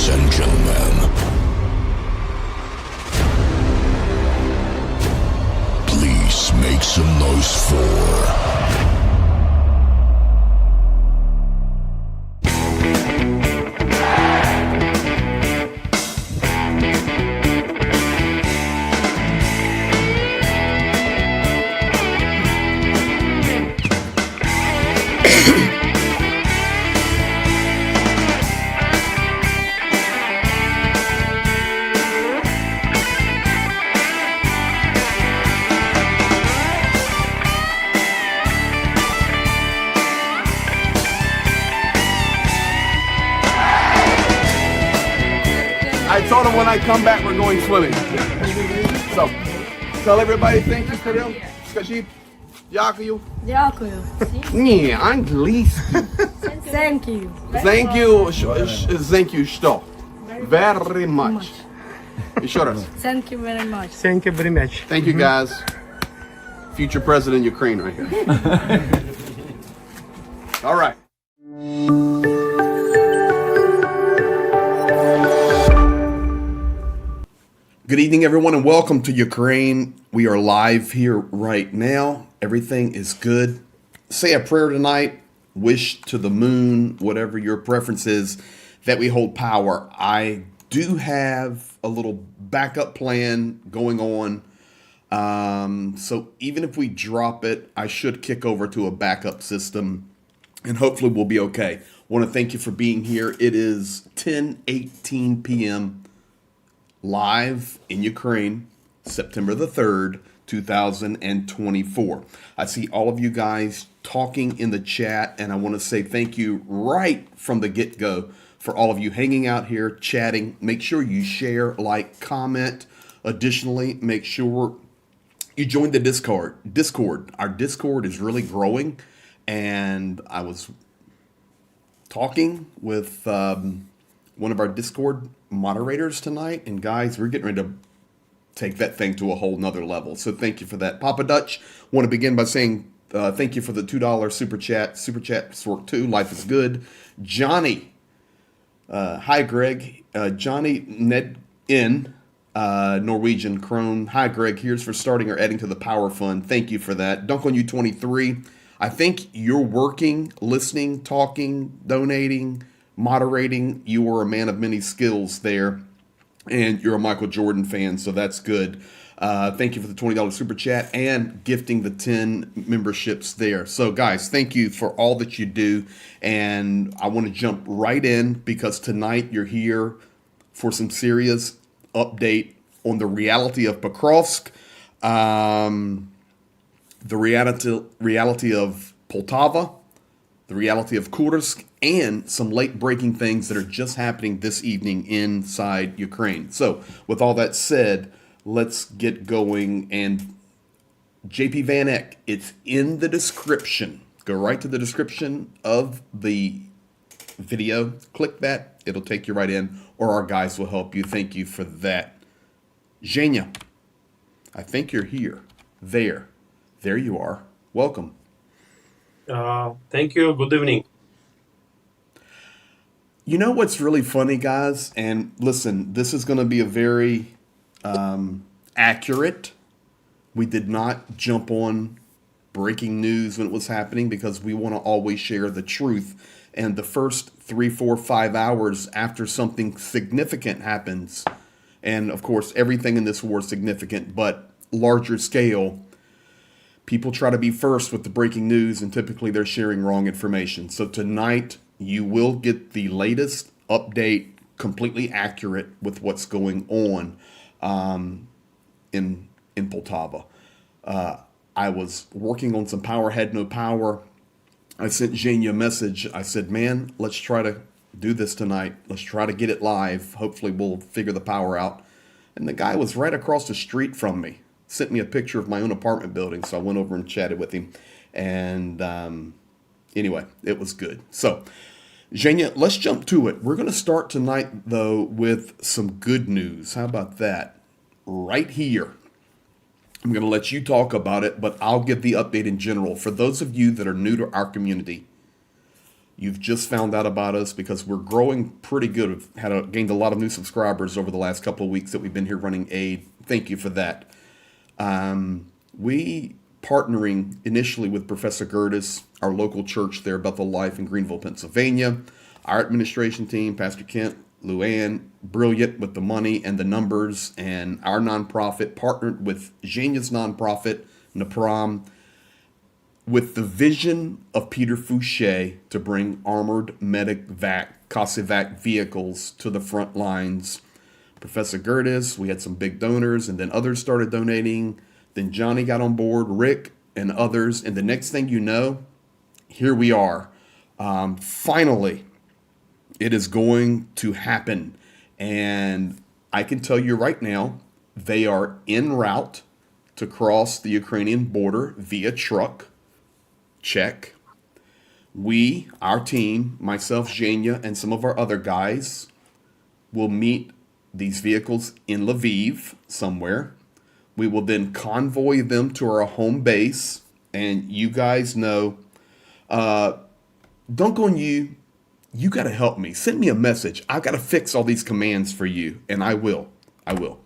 Ladies and gentlemen, please make some noise for... I told him when I come back, we're going swimming. So, tell everybody thank you for them. Скажи, дякую. Дякую. Не, английский. Thank you. Thank you, thank you, что? Very much. Еще раз. Thank you very much. Thank you very much. Thank you, guys. Future president of Ukraine right here. All right. Good evening, everyone, and welcome to Ukraine. We are live here right now. Everything is good. Say a prayer tonight. Wish to the moon, whatever your preference is, that we hold power. I do have a little backup plan going on. So even if we drop it, I should kick over to a backup system, and hopefully we'll be okay. I want to thank you for being here. It is 10:18 p.m. live in Ukraine, September the 3rd, 2024. I see all of you guys talking in the chat, and I want to say thank you right from the get-go for all of you hanging out here, chatting. Make sure you share, like, comment. Additionally, make sure you join the Discord. Our Discord is really growing, and I was talking with one of our Discord moderators tonight, and guys, we're getting ready to take that thing to a whole nother level. So thank you for that. Papa Dutch, want to begin by saying thank you for the $2 super chat. Super chat's work too. Life is good. Johnny, hi Greg. Johnny Ned in Norwegian Krone. Hi Greg. Here's for starting or adding to the Power Fund. Thank you for that. Dunk on You 23. I think you're working, listening, talking, donating, moderating. You are a man of many skills there, and you're a Michael Jordan fan, so that's good. Thank you for the $20 super chat and gifting the 10 memberships there. So guys, thank you for all that you do, and I want to jump right in because tonight you're here for some serious update on the reality of Pokrovsk, the reality of Poltava, the reality of Kursk, and some late-breaking things that are just happening this evening inside Ukraine. So, with all that said, let's get going. And JP Van Eck, it's in the description. Go right to the description of the video. Click that. It'll take you right in, or our guys will help you. Thank you for that. Zhenya, I think you're here. There you are. Welcome. Thank you. Good evening. You know what's really funny, guys? And listen, this is going to be a very accurate. We did not jump on breaking news when it was happening because we want to always share the truth. And the first 3, 4, 5 hours after something significant happens, and of course, everything in this war is significant, but larger scale, people try to be first with the breaking news, and typically they're sharing wrong information. So tonight, you will get the latest update, completely accurate with what's going on in Poltava. I was working on some power, had no power. I sent Zhenya a message. I said, man, let's try to do this tonight. Let's try to get it live. Hopefully we'll figure the power out. And the guy was right across the street from me. Sent me a picture of my own apartment building, so I went over and chatted with him. And anyway, it was good. So, Zhenya, let's jump to it. We're going to start tonight, though, with some good news. How about that? Right here. I'm going to let you talk about it, but I'll give the update in general. For those of you that are new to our community, you've just found out about us because we're growing pretty good. We've gained a lot of new subscribers over the last couple of weeks that we've been here running aid. Thank you for that. We partnering initially with Professor Gertis, our local church there, Bethel Life in Greenville, Pennsylvania. Our administration team, Pastor Kent, Luann, brilliant with the money and the numbers, and our nonprofit partnered with Zhenya's nonprofit, Napram, with the vision of Peter Fouché to bring armored medic vac, COSIVAC vehicles to the front lines. Professor Gertis, we had some big donors, and then others started donating. Then Johnny got on board, Rick and others, and the next thing you know, here we are. Finally, it is going to happen. And I can tell you right now, they are en route to cross the Ukrainian border via truck. Check. We, our team, myself, Zhenya, and some of our other guys, will meet these vehicles in Lviv somewhere. We will then convoy them to our home base. And you guys know, don't go on you. You got to help me. Send me a message. I've got to fix all these commands for you. And I will. I will.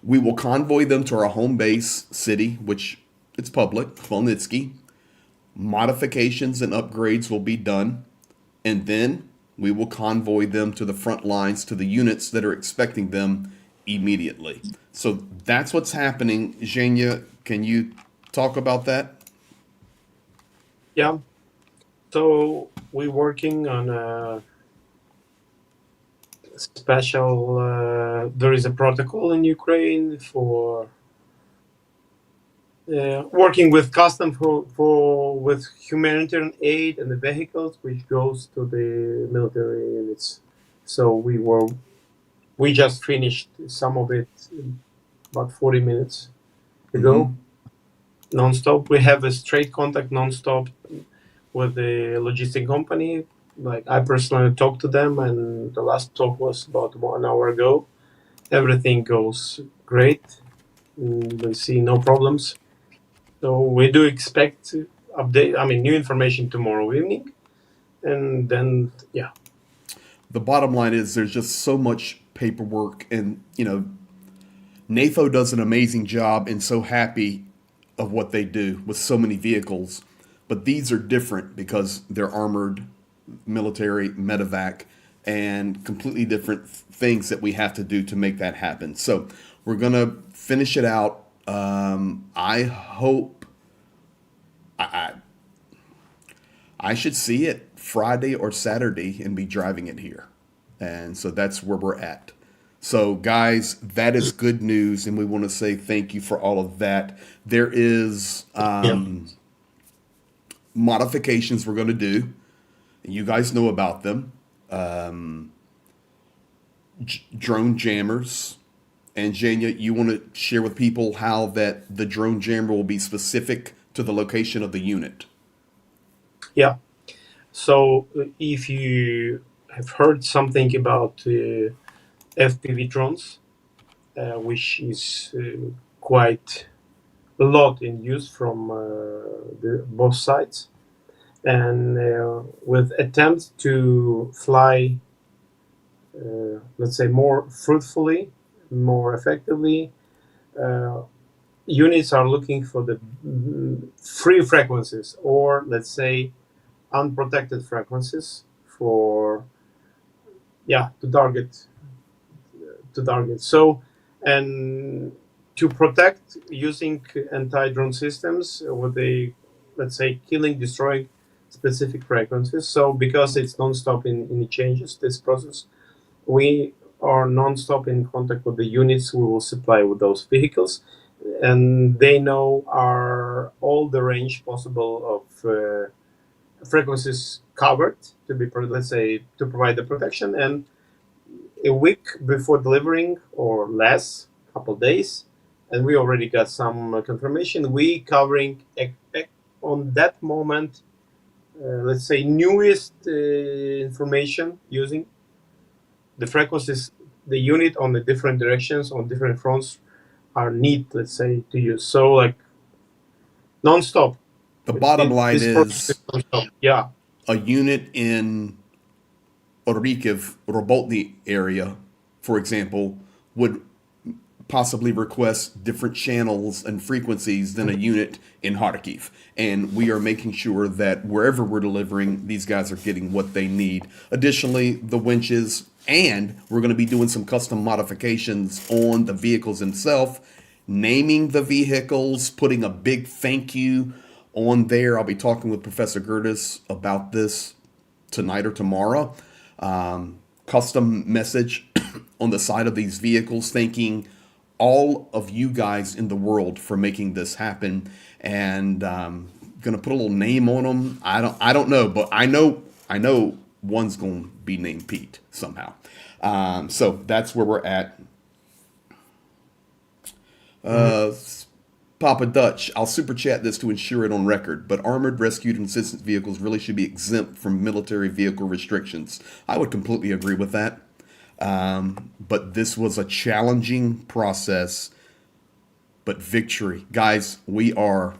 We will convoy them to our home base city, which it's public, Khmelnytsky. Modifications and upgrades will be done. And then we will convoy them to the front lines, to the units that are expecting them immediately. So that's what's happening. Zhenya, can you talk about that? Yeah. So we're working on a special. There is a protocol in Ukraine for working with custom for with humanitarian aid and the vehicles which goes to the military units. So we just finished some of it about 40 minutes ago, non-stop. We have a straight contact non-stop with the logistic company. Like I personally talked to them, and the last talk was about 1 hour ago. Everything goes great. We see no problems. So we do expect new information tomorrow evening, and then yeah. The bottom line is there's just so much paperwork, and NAFO does an amazing job, and so happy of what they do with so many vehicles. But these are different because they're armored, military, medevac, and completely different things that we have to do to make that happen. So we're going to finish it out. I hope I should see it Friday or Saturday and be driving it here. And so that's where we're at. So guys, that is good news. And we want to say thank you for all of that. There is modifications we're going to do. You guys know about them. Drone jammers. And Zhenya, you want to share with people how that the drone jammer will be specific to the location of the unit? Yeah. So if you have heard something about FPV drones, which is quite a lot in use from both sides, and with attempts to fly, let's say, more fruitfully, more effectively, units are looking for the free frequencies, or let's say unprotected frequencies for to target. So, and to protect using anti-drone systems with let's say, destroying specific frequencies. So because it's non-stop in it changes this process, we are non-stop in contact with the units we will supply with those vehicles, and they know all the range possible of frequencies covered to be, let's say, to provide the protection. And a week before delivering or less, couple days, and we already got some confirmation, we covering on that moment, let's say, newest information using the frequencies, the unit on the different directions, on different fronts are neat, let's say, to use. So like non-stop, The bottom line This process is is non-stop. Yeah. a unit in Orikhiv, Robotny area, for example, would possibly request different channels and frequencies than a unit in Kharkiv. And we are making sure that wherever we're delivering, these guys are getting what they need. Additionally, the winches, and we're going to be doing some custom modifications on the vehicles themselves, naming the vehicles, putting a big thank you on there. I'll be talking with Professor Gertis about this tonight or tomorrow. Custom message on the side of these vehicles thanking all of you guys in the world for making this happen, and gonna put a little name on them. I don't know, but I know one's gonna be named Pete somehow. So that's where we're at. Papa Dutch, I'll super chat this to ensure it on record, but armored, rescued, and assistance vehicles really should be exempt from military vehicle restrictions. I would completely agree with that. But this was a challenging process, but victory. Guys, we are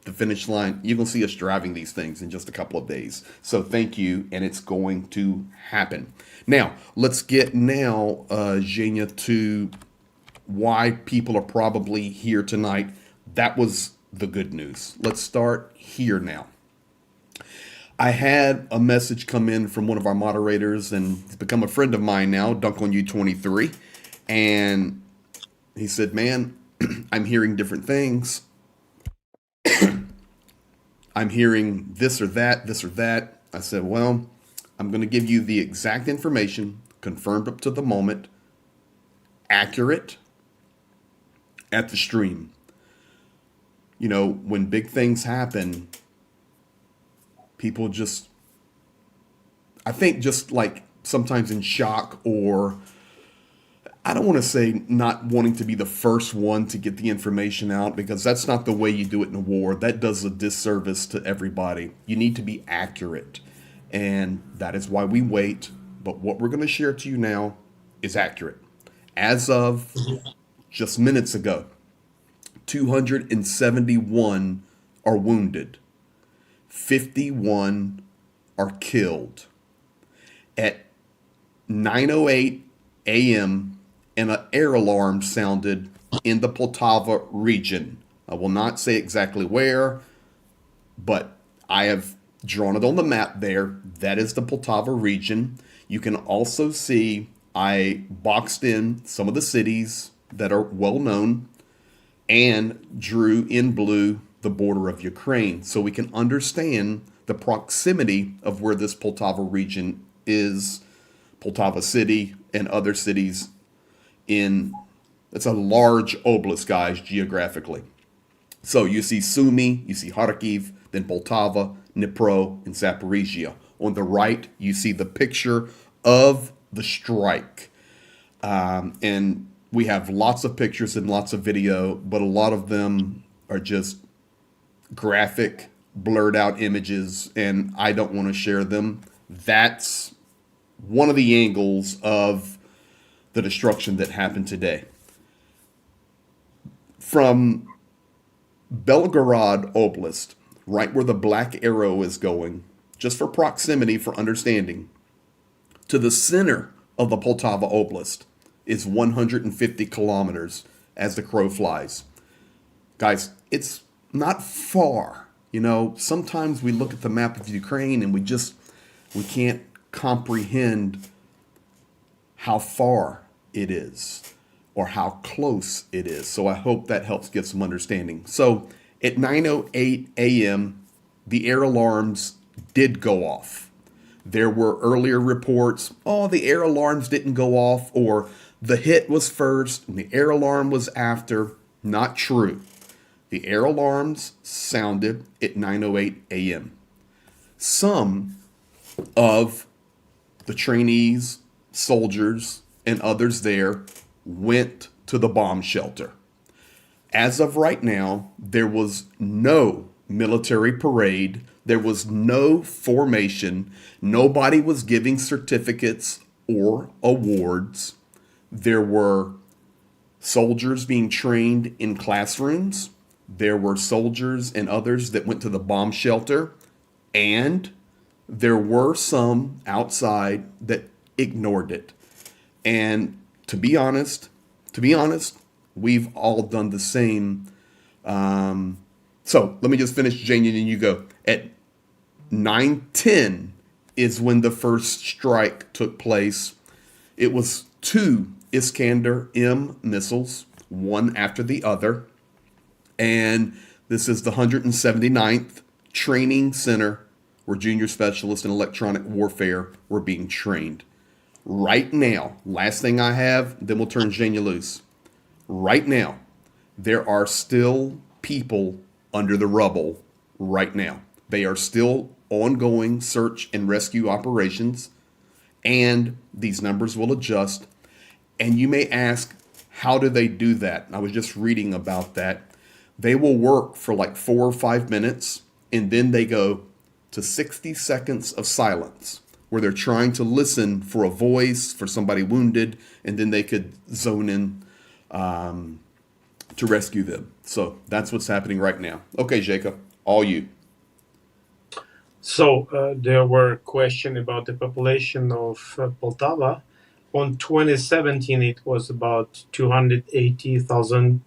the finish line. You're going to see us driving these things in just a couple of days. So thank you, and it's going to happen. Now, let's get Zhenya, to why people are probably here tonight. That was the good news. Let's start here now. I had a message come in from one of our moderators, and he's become a friend of mine now, Dunk on You 23. And he said, man, I'm hearing different things. I'm hearing this or that, this or that. I said, well, I'm going to give you the exact information, confirmed up to the moment, accurate at the stream. You know, when big things happen, people just, I think, just like sometimes in shock, or I don't want to say not wanting to be the first one to get the information out, because that's not the way you do it in a war. That does a disservice to everybody. You need to be accurate, and that is why we wait. But what we're going to share to you now is accurate. As of just minutes ago, 271 are wounded. 51 are killed. At 9:08 a.m., an air alarm sounded in the Poltava region. I will not say exactly where, but I have drawn it on the map there. That is the Poltava region. You can also see I boxed in some of the cities that are well known and drew in blue the border of Ukraine, so we can understand the proximity of where this Poltava region is, Poltava city and other cities it's a large oblast, guys, geographically. So you see Sumi, you see Kharkiv, then Poltava, Dnipro, and Zaporizhia. On the right, you see the picture of the strike. And we have lots of pictures and lots of video, but a lot of them are just graphic, blurred out images, and I don't want to share them. That's one of the angles of the destruction that happened today. From Belgorod Oblast, right where the black arrow is going, just for proximity, for understanding, to the center of the Poltava Oblast is 150 kilometers as the crow flies. Guys, it's not far. You know, sometimes we look at the map of Ukraine and we can't comprehend how far it is or how close it is. So I hope that helps give some understanding. So at 9:08 a.m., the air alarms did go off. There were earlier reports, the air alarms didn't go off, or the hit was first and the air alarm was after. Not true. The air alarms sounded at 9:08 a.m. Some of the trainees, soldiers, and others there went to the bomb shelter. As of right now, there was no military parade. There was no formation. Nobody was giving certificates or awards. There were soldiers being trained in classrooms. There were soldiers and others that went to the bomb shelter, and there were some outside that ignored it. And to be honest, we've all done the same. So let me just finish, Jane, and then you go. At 9:10 is when the first strike took place. It was two Iskander M missiles, one after the other. And this is the 179th Training Center where junior specialists in electronic warfare were being trained. Right now, last thing I have, then we'll turn Jania loose. Right now, there are still people under the rubble right now. They are still ongoing search and rescue operations, and these numbers will adjust. And you may ask, how do they do that? I was just reading about that. They will work for like 4 or 5 minutes, and then they go to 60 seconds of silence where they're trying to listen for a voice, for somebody wounded, and then they could zone in to rescue them. So that's what's happening right now. Okay, Jacob, all you. So there were questions about the population of Poltava. On 2017, it was about 280,000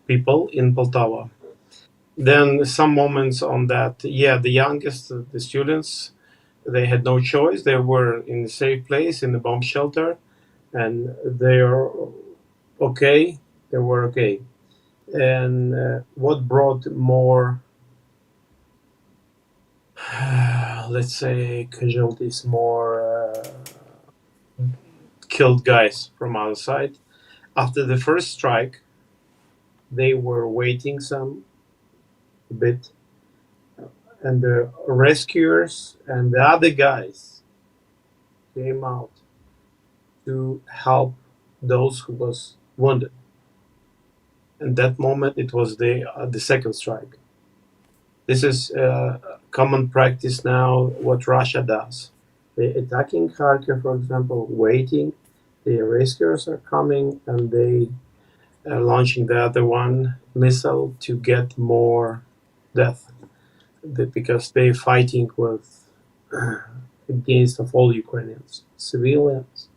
people in Poltava. Then some moments on that, yeah, the youngest, the students, they had no choice. They were in a safe place in the bomb shelter, and they are okay. They were okay. And what brought more, let's say, casualties, more killed guys from our side. After the first strike, they were waiting a bit, and the rescuers and the other guys came out to help those who was wounded. And that moment, it was the second strike. This is common practice now. What Russia does, they attacking Kharkiv, for example, waiting. The rescuers are coming, and they are launching the other one missile to get more death, because they're fighting with against of all Ukrainians, civilians,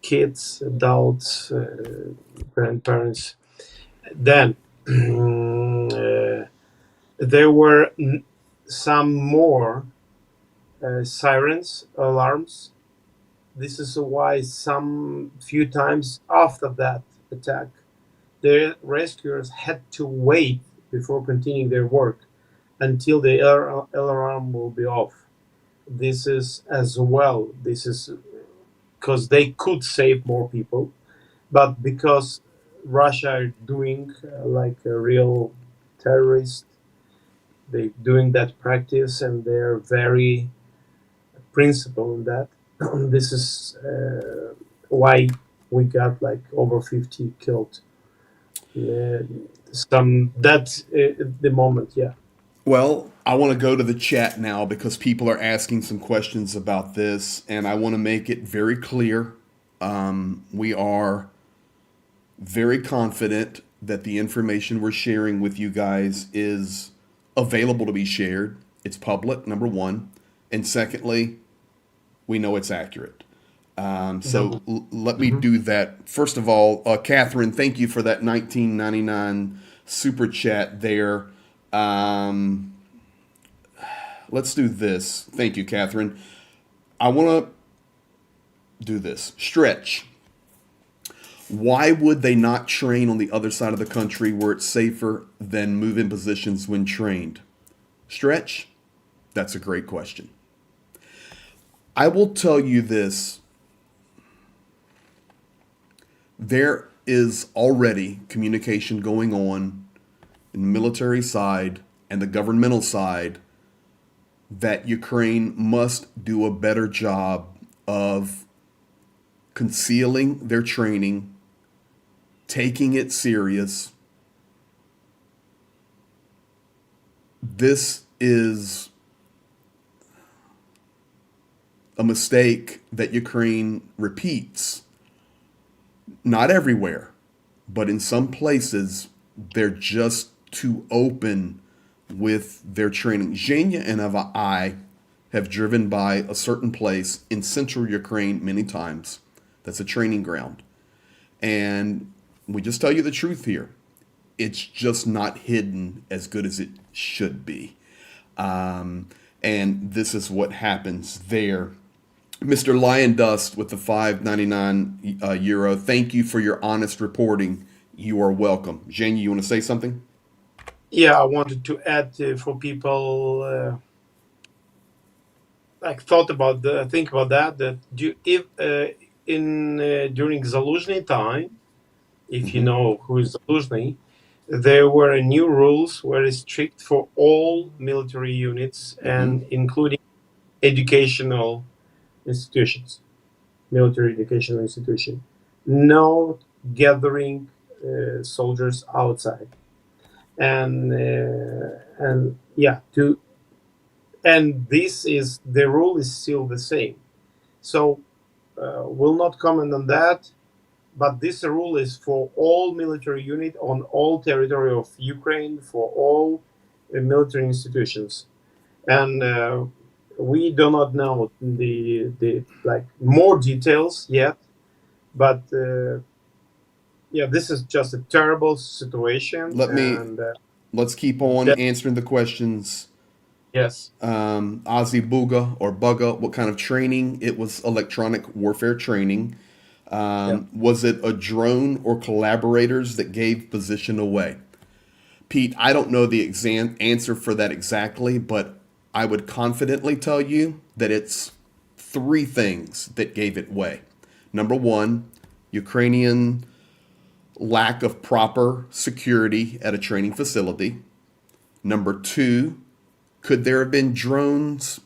kids, adults, grandparents. Then there were some more sirens, alarms. This is why some few times after that attack, the rescuers had to wait before continuing their work until the alarm will be off. This is as well. This is because they could save more people, but because Russia are doing like a real terrorist, they doing that practice, and they're very principled in that. This is why we got like over 50 killed. That's the moment, yeah. Well, I want to go to the chat now because people are asking some questions about this, and I want to make it very clear. We are very confident that the information we're sharing with you guys is available to be shared. It's public, number one. And secondly, we know it's accurate. Let me do that. First of all, Catherine, thank you for that 1999 super chat there. Let's do this. Thank you, Catherine. I want to do this. Stretch. Why would they not train on the other side of the country where it's safer than move in positions when trained? Stretch? That's a great question. I will tell you this. There is already communication going on in the military side and the governmental side that Ukraine must do a better job of concealing their training, taking it serious. This is a mistake that Ukraine repeats. Not everywhere, but in some places, they're just too open with their training. Zhenya and I have driven by a certain place in central Ukraine many times. That's a training ground. And we just tell you the truth here. It's just not hidden as good as it should be. And this is what happens there. Mr. Lion Dust with the 5.99 euro. Thank you for your honest reporting. You are welcome. Zhenya, you want to say something? Yeah, I wanted to add for people like think about that if in during Zaluzhny time, if you know who is Zaluzhny, there were new rules very strict for all military units Mm-hmm. and including educational institutions, military educational institution. No gathering soldiers outside, and yeah, to and this is the rule is still the same. So will not comment on that, but this rule is for all military unit on all territory of Ukraine for all military institutions, and we do not know the like more details yet, but yeah, this is just a terrible situation, Let me and let's keep on that, answering the questions. yes, Ozzy Buga or Bugga, what kind of training? It was electronic warfare training. yeah, Was it a drone or collaborators that gave position away? Pete, I don't know the answer for that exactly, but I would confidently tell you that it's three things that gave it away. Number one, Ukrainian lack of proper security at a training facility. Number two, could there have been drones?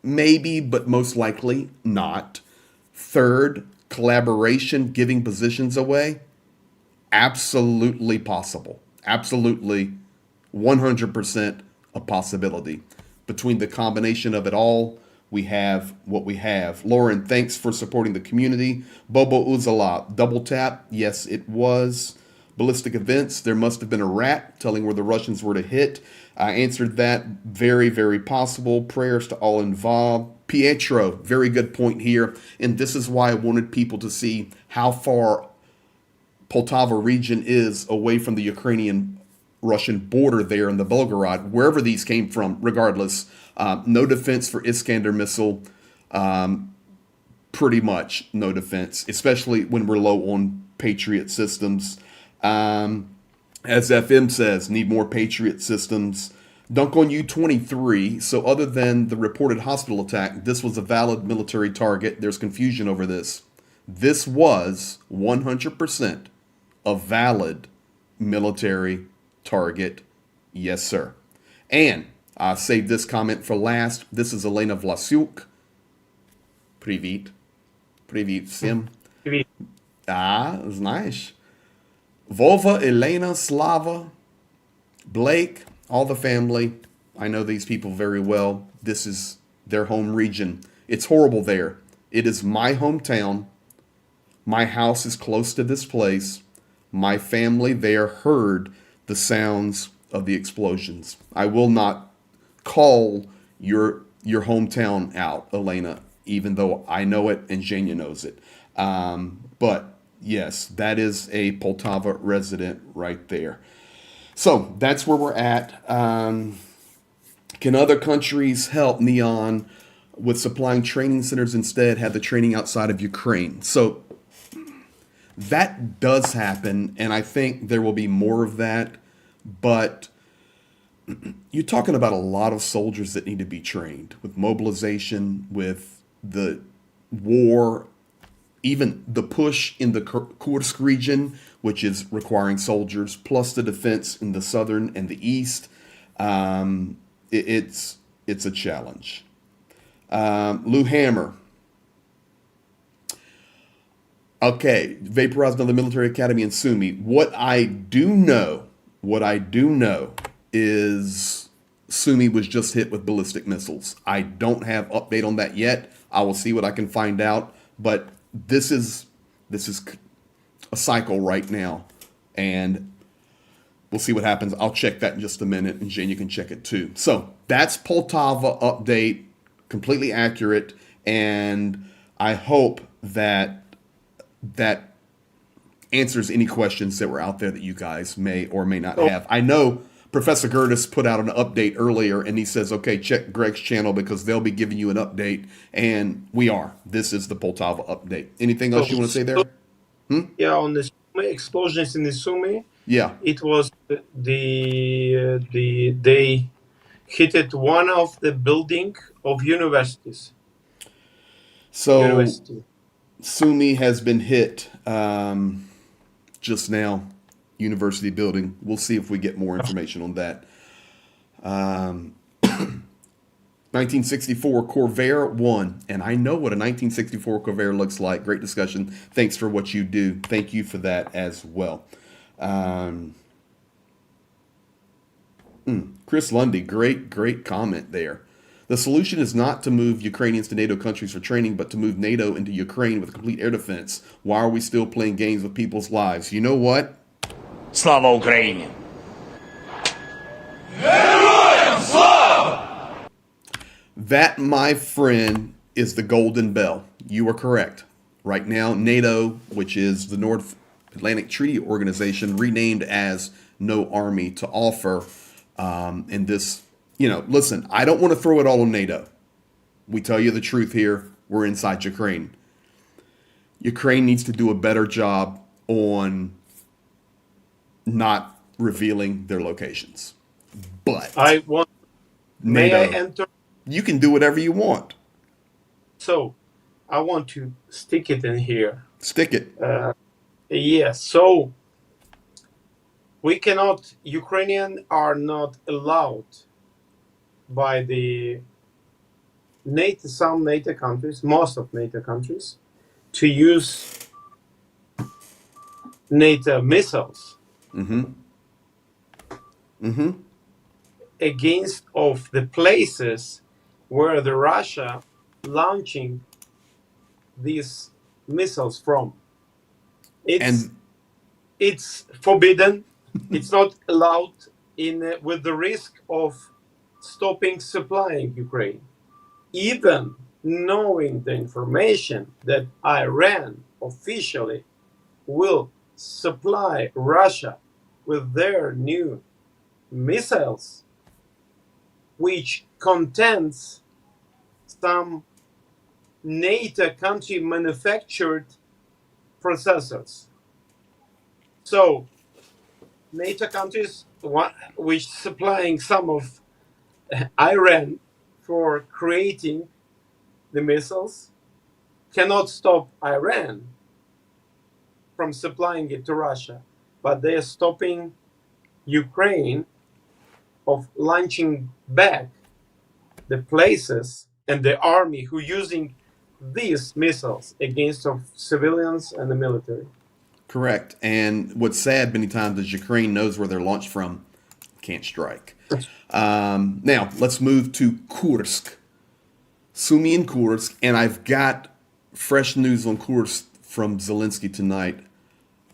Maybe, but most likely not. Third, collaboration giving positions away? Absolutely possible. Absolutely 100% a possibility. Between the combination of it all, we have what we have. Lauren, thanks for supporting the community. Bobo Uzala, double tap. Yes, it was. Ballistic events, there must have been a rat telling where the Russians were to hit. I answered that. Very, very possible. Prayers to all involved. Pietro, very good point here. And this is why I wanted people to see how far Poltava region is away from the Ukrainian Russian border there in the Belgorod, wherever these came from, regardless. No defense for Iskander missile. Pretty much no defense, especially when we're low on Patriot systems. As FM says, need more Patriot systems. Dunk on you 23. So other than the reported hospital attack, this was a valid military target. There's confusion over this. This was 100% a valid military target. Yes, sir. And I saved this comment for last. This is Elena Vlasyuk. Привіт. Привіт всім. Знаєш. Vova, Elena, Slava, Blake, all the family. I know these people very well. This is their home region. It's horrible there. It is my hometown. My house is close to this place. My family there heard the sounds of the explosions. I will not call your hometown out, Elena, even though I know it and Zhenya knows it. But yes, that is a Poltava resident right there. So that's where we're at. Can other countries help Neon with supplying training centers instead? Have the training outside of Ukraine? So that does happen, and I think there will be more of that. But you're talking about a lot of soldiers that need to be trained with mobilization, with the war, even the push in the Kursk region, which is requiring soldiers, plus the defense in the southern and the east. It's a challenge. Lou Hammer. Okay, vaporized another military academy in Sumi. What I do know is Sumi was just hit with ballistic missiles. I don't have update on that yet. I will see what I can find out. But this is a cycle right now, and we'll see what happens. I'll check that in just a minute, and Jane, you can check it too. So that's Poltava update, completely accurate, and I hope that that answers any questions that were out there that you guys may or may not have. I know Professor Gertis put out an update earlier, and he says, okay, check Greg's channel because they'll be giving you an update, and we are. This is the Poltava update. Anything else you want to say there? Yeah, on the explosions in the Sumi, Yeah. it was they hit it one of the building of universities. So University. Sumi has been hit just now, university building. We'll see if we get more information on that. 1964 Corvair won, and I know what a 1964 Corvair looks like. Great discussion. Thanks for what you do. Thank you for that as well. Chris Lundy, great comment there. The solution is not to move Ukrainians to NATO countries for training, but to move NATO into Ukraine with complete air defense. Why are we still playing games with people's lives? You know what? Слава Україні! That, my friend, is the golden bell. You are correct. Right now, NATO, which is the North Atlantic Treaty Organization, renamed as No Army to Offer. And this, listen, I don't want to throw it all on NATO. We tell you the truth here. We're inside Ukraine. Ukraine needs to do a better job on not revealing their locations. But May I NATO, enter? you can do whatever you want. So, I want to stick it in here. Stick it. Yes. So, Ukrainians are not allowed by the NATO, some NATO countries, most of NATO countries, to use NATO missiles against of the places where the Russia launching these missiles from. It's forbidden. It's not allowed with the risk of stopping supplying Ukraine. Even knowing the information that Iran officially will supply Russia with their new missiles, which contains some NATO country manufactured processors. So NATO countries which supplying some of Iran for creating the missiles cannot stop Iran from supplying it to Russia, but they are stopping Ukraine of launching back the places and the army who using these missiles against of civilians and the military. Correct. And what's sad many times is Ukraine knows where they're launched from, can't strike. Now, let's move to Kursk. Sumi and Kursk, and I've got fresh news on Kursk from Zelensky tonight.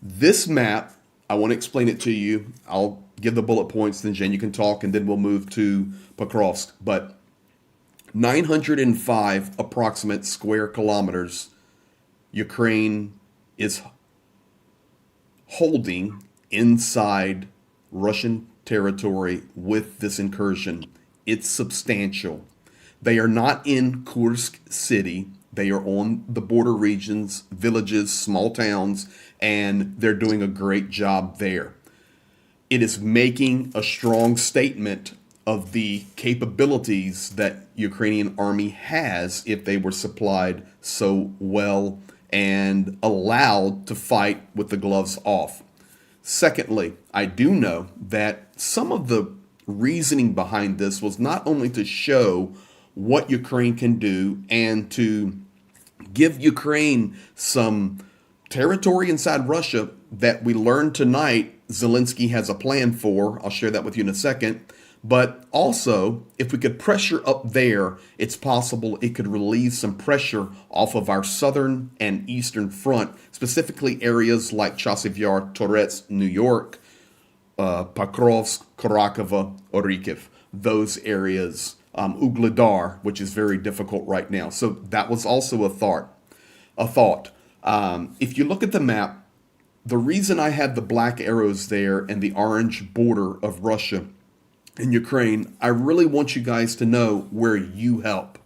This map, I want to explain it to you. I'll give the bullet points, then Jen, you can talk, and then we'll move to Pokrovsk. But 905 approximate square kilometers Ukraine is holding inside Russian territory with this incursion. It's substantial. They are not in Kursk city. They are on the border regions, villages, small towns, and they're doing a great job there. It is making a strong statement of the capabilities that Ukrainian army has if they were supplied so well and allowed to fight with the gloves off. Secondly, I do know that some of the reasoning behind this was not only to show what Ukraine can do and to give Ukraine some territory inside Russia that we learned tonight Zelensky has a plan for. I'll share that with you in a second. But also, if we could pressure up there, it's possible it could relieve some pressure off of our southern and eastern front, specifically areas like Chasiv Yar, Torets, New York, Pokrovsk, Karakova, Orikiv, those areas, Ugledar, which is very difficult right now. So that was also a thought. If you look at the map, the reason I had the black arrows there and the orange border of Russia and Ukraine, I really want you guys to know where you help.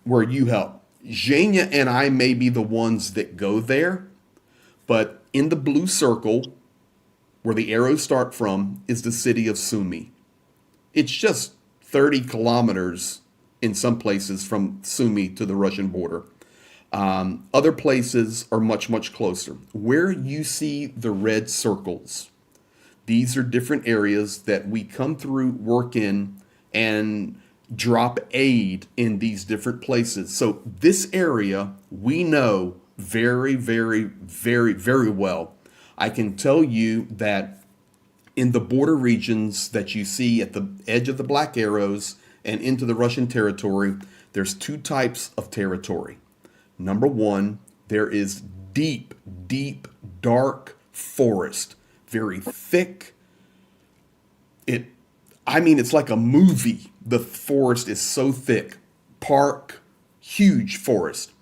Where you help. Zhenya and I may be the ones that go there, but in the blue circle, where the arrows start from, is the city of Sumi. It's just 30 kilometers in some places from Sumi to the Russian border. Other places are much, much closer. Where you see the red circles, these are different areas that we come through, work in, and drop aid in these different places. So this area we know very, very, very, very well. I can tell you that in the border regions that you see at the edge of the black arrows and into the Russian territory, there's two types of territory. Number one, there is deep, deep, dark forest, very thick. It's like a movie. The forest is so thick. Park, huge forest.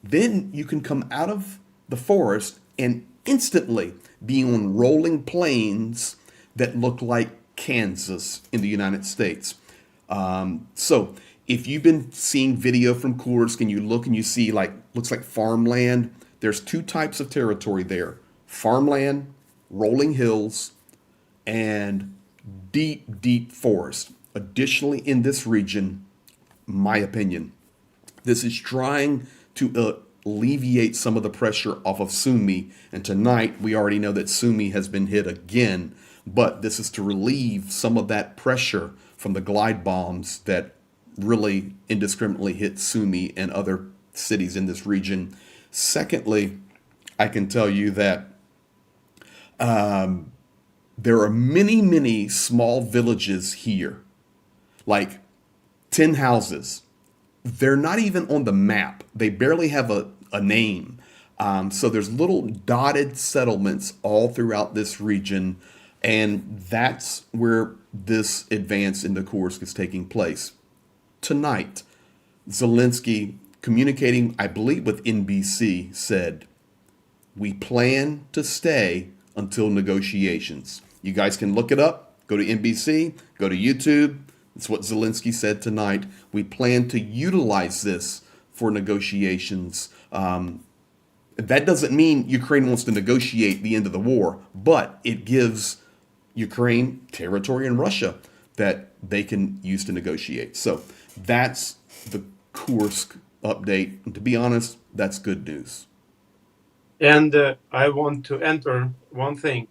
Then you can come out of the forest and instantly be on rolling plains that look like Kansas in the United States. So if you've been seeing video from Kursk and you look and you see looks like farmland, there's two types of territory there. Farmland, rolling hills, and deep, deep forest. Additionally, in this region, my opinion, this is trying to alleviate some of the pressure off of Sumi. And tonight, we already know that Sumi has been hit again. But this is to relieve some of that pressure from the glide bombs that really indiscriminately hit Sumi and other cities in this region. Secondly, I can tell you that there are many, many small villages here, like 10 houses. They're not even on the map. They barely have a name. So there's little dotted settlements all throughout this region. And that's where this advance into Kursk is taking place. Tonight, Zelensky, communicating, I believe, with NBC, said, "We plan to stay until negotiations." You guys can look it up. Go to NBC, go to YouTube. That's what Zelensky said tonight. We plan to utilize this for negotiations. That doesn't mean Ukraine wants to negotiate the end of the war, but it gives Ukraine territory in Russia that they can use to negotiate. So that's the Kursk update. And to be honest, that's good news. And I want to enter one thing,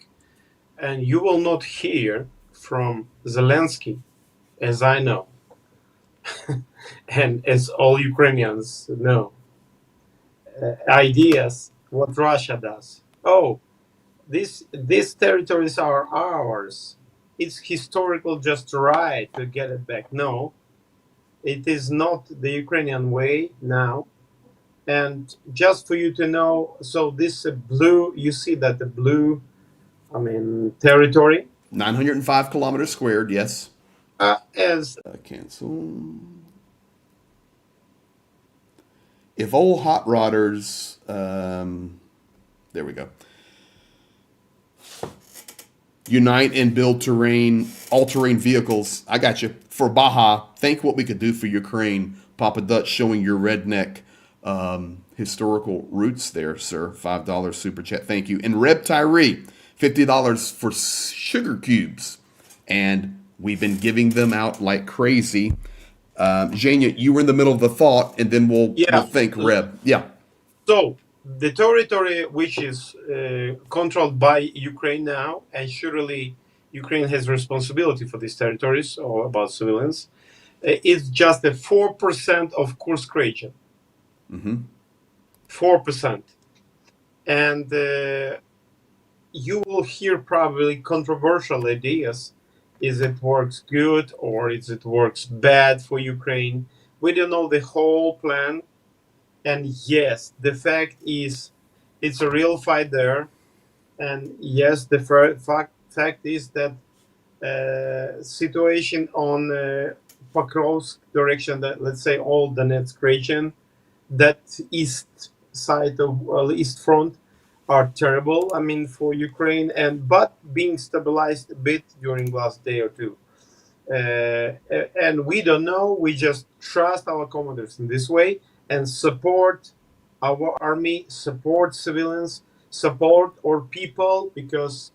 and you will not hear from Zelensky, as I know, and as all Ukrainians know, ideas what Russia does. Oh, these territories are ours. It's historical just right to get it back. No, it is not the Ukrainian way now. And just for you to know, so this blue, you see that the blue, territory 905 kilometers squared, yes. as Cancel. If old hot rodders, there we go. Unite and build all-terrain vehicles. I got you. For Baja, think what we could do for Ukraine. Papa Dutch showing your redneck historical roots there, sir. $5 super chat. Thank you. And Reb Tyree, $50 for sugar cubes. And we've been giving them out like crazy. Zhenya, you were in the middle of the thought, and then we'll thank Reb. Yeah. So the territory which is controlled by Ukraine now, and surely Ukraine has responsibility for these territories or about civilians, is just a 4% of Kursk region. 4%. And you will hear probably controversial ideas. Is it works good or is it works bad for Ukraine? We don't know the whole plan. And yes, the fact is it's a real fight there. And yes, the fact is that situation on Pokrovsk direction, that let's say all Donetsk region, that east side of east front are terrible. I mean, for Ukraine, and but being stabilized a bit during last day or two. And we don't know. We just trust our commanders in this way and support our army, support civilians, support our people, because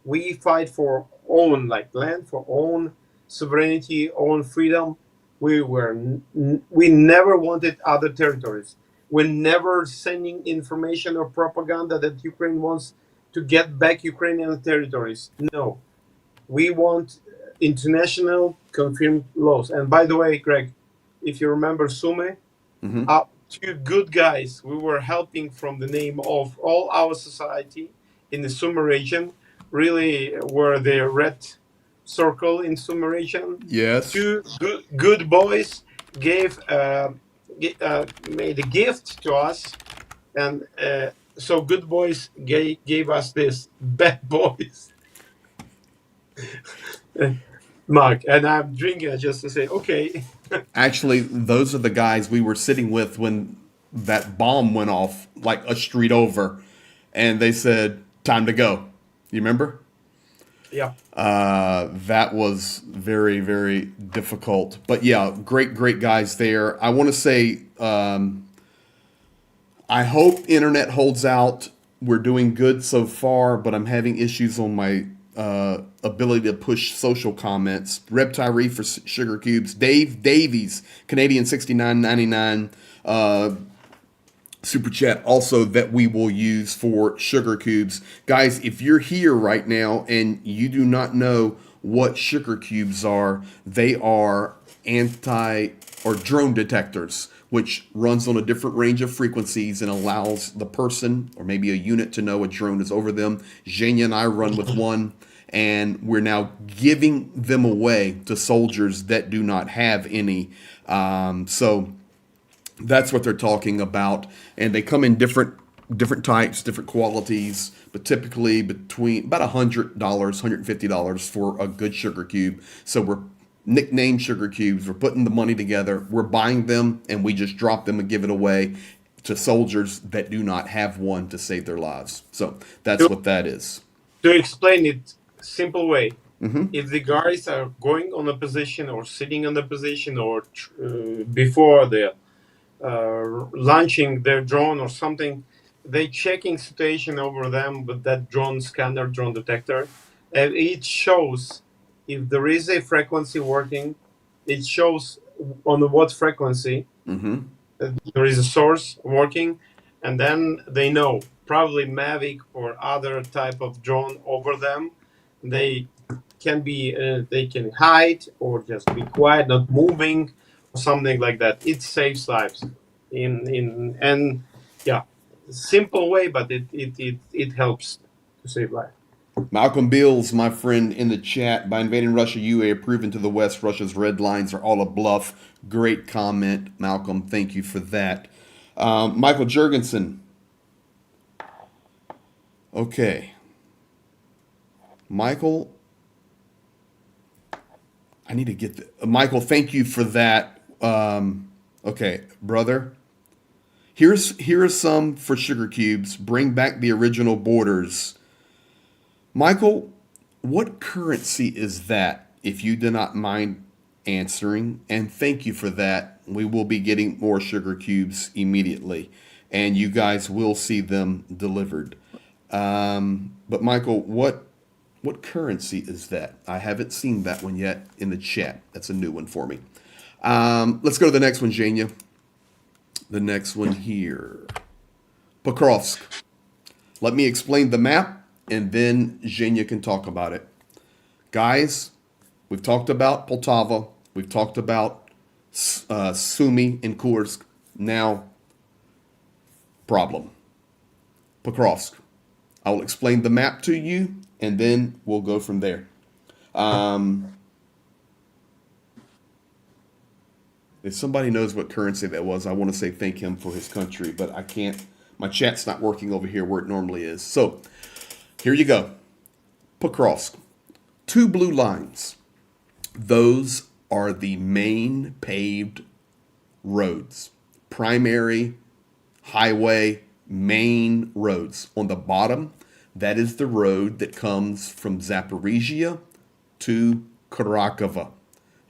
we fight for own like land, for own sovereignty, own freedom. We never wanted other territories. We're never sending information or propaganda that Ukraine wants to get back Ukrainian territories. No, we want international confirmed laws. And by the way, Greg, if you remember Sumi, two good guys we were helping from the name of all our society in the Sumi region, really were the red circle in Sumi region. Yes. Two good boys gave made a gift to us, and so good boys gave us this bad boys. Mark, and I'm drinking it just to say, okay. Actually, those are the guys we were sitting with when that bomb went off, like a street over, and they said, "Time to go." You remember? Yeah. That was very, very difficult. But yeah, great guys there. I want to say, I hope internet holds out. We're doing good so far, but I'm having issues on my ability to push social comments. Reb Tyree for Sugar Cubes. Dave Davies, Canadian 69.99 super chat also that we will use for Sugar Cubes. Guys, if you're here right now and you do not know what Sugar Cubes are, they are anti or drone detectors, which runs on a different range of frequencies and allows the person or maybe a unit to know a drone is over them. Zhenya and I run with one, and we're now giving them away to soldiers that do not have any. So that's what they're talking about, and they come in different types, different qualities, but typically between about $100, $150 for a good sugar cube. So we're nicknamed Sugar Cubes. We're putting the money together. We're buying them, and we just drop them and give it away to soldiers that do not have one to save their lives. So that's what that is. To explain it simple way, if the guys are going on a position or sitting on a position or before the launching their drone or something, they checking situation over them with that drone scanner, drone detector, and it shows if there is a frequency working. It shows on what frequency there is a source working, and then they know probably Mavic or other type of drone over them. They can be they can hide or just be quiet, not moving, or something like that. It saves lives in and yeah, simple way, but it helps to save life. Malcolm Beals, my friend, in the chat. By invading Russia, you are proving to the West Russia's red lines are all a bluff. Great comment, Malcolm. Thank you for that. Michael Jurgensen. Okay. Michael, I need to get Michael, thank you for that. Okay, brother. Here's some for Sugar Cubes. Bring back the original borders. Michael, what currency is that, if you do not mind answering? And thank you for that. We will be getting more Sugar Cubes immediately, and you guys will see them delivered. But Michael, what currency is that? I haven't seen that one yet in the chat. That's a new one for me. Let's go to the next one, Zhenya. The next one here. Pokrovsk. Let me explain the map, and then Zhenya can talk about it. Guys, we've talked about Poltava. We've talked about Sumi and Kursk. Now, problem. Pokrovsk. I will explain the map to you, and then we'll go from there. If somebody knows what currency that was, I want to say thank him for his country, but I can't. My chat's not working over here where it normally is. So, Here you go. Pokrovsk. 2 blue lines. Those are the main paved roads. Primary, highway, main roads. On the bottom, that is the road that comes from Zaporizhia to Krakova.